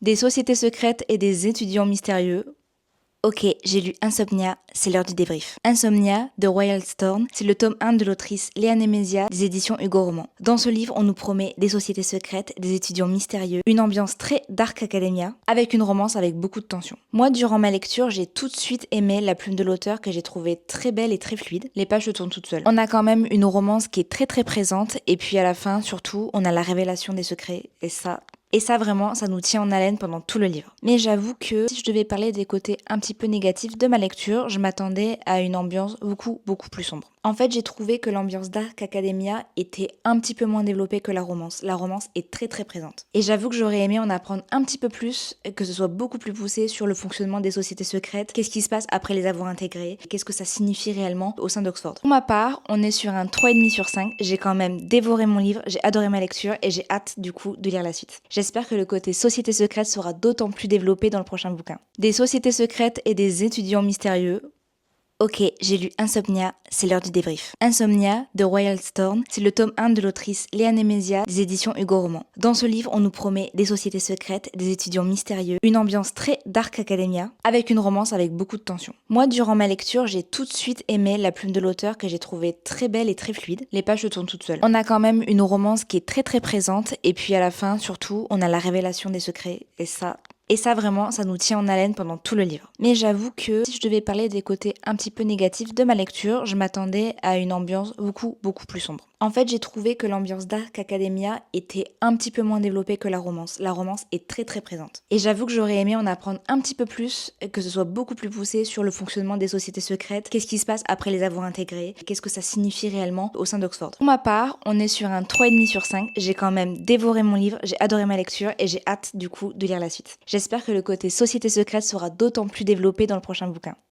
Des sociétés secrètes et des étudiants mystérieux. Ok, j'ai lu Insomnia, c'est l'heure du débrief. Insomnia, de Royal Storm, c'est le tome 1 de l'autrice Léa Nemesia des éditions Hugo Roman. Dans ce livre, on nous promet des sociétés secrètes, des étudiants mystérieux, une ambiance très Dark Academia, avec une romance avec beaucoup de tension. Moi, durant ma lecture, j'ai tout de suite aimé la plume de l'auteur que j'ai trouvée très belle et très fluide. Les pages se tournent toutes seules. On a quand même une romance qui est très présente, et puis à la fin, surtout, on a la révélation des secrets, et ça, vraiment, ça nous tient en haleine pendant tout le livre. Mais j'avoue que si je devais parler des côtés un petit peu négatifs de ma lecture, je m'attendais à une ambiance beaucoup plus sombre. En fait, j'ai trouvé que l'ambiance Dark Academia était un petit peu moins développée que la romance. La romance est très présente. Et j'avoue que j'aurais aimé en apprendre un petit peu plus, que ce soit beaucoup plus poussé sur le fonctionnement des sociétés secrètes, qu'est-ce qui se passe après les avoir intégrées, qu'est-ce que ça signifie réellement au sein d'Oxford. Pour ma part, on est sur un 3,5 sur 5. J'ai quand même dévoré mon livre, j'ai adoré ma lecture et j'ai hâte du coup de lire la suite. J'espère que le côté société secrète sera d'autant plus développé dans le prochain bouquin. Des sociétés secrètes et des étudiants mystérieux. Ok, j'ai lu Insomnia, c'est l'heure du débrief. Insomnia, de Royal Storm, c'est le tome 1 de l'autrice Léa Nemesia des éditions Hugo Roman. Dans ce livre, on nous promet des sociétés secrètes, des étudiants mystérieux, une ambiance très Dark Academia, avec une romance avec beaucoup de tension. Moi, durant ma lecture, j'ai tout de suite aimé la plume de l'auteur que j'ai trouvée très belle et très fluide. Les pages se tournent toutes seules. On a quand même une romance qui est très présente, et puis à la fin, surtout, on a la révélation des secrets, et ça, vraiment, ça nous tient en haleine pendant tout le livre. Mais j'avoue que si je devais parler des côtés un petit peu négatifs de ma lecture, je m'attendais à une ambiance beaucoup plus sombre. En fait, j'ai trouvé que l'ambiance Dark Academia était un petit peu moins développée que la romance. La romance est très présente. Et j'avoue que j'aurais aimé en apprendre un petit peu plus, que ce soit beaucoup plus poussé sur le fonctionnement des sociétés secrètes, qu'est-ce qui se passe après les avoir intégrées, qu'est-ce que ça signifie réellement au sein d'Oxford. Pour ma part, on est sur un 3,5 sur 5. J'ai quand même dévoré mon livre, j'ai adoré ma lecture et j'ai hâte du coup de lire la suite. J'espère que le côté société secrète sera d'autant plus développé dans le prochain bouquin.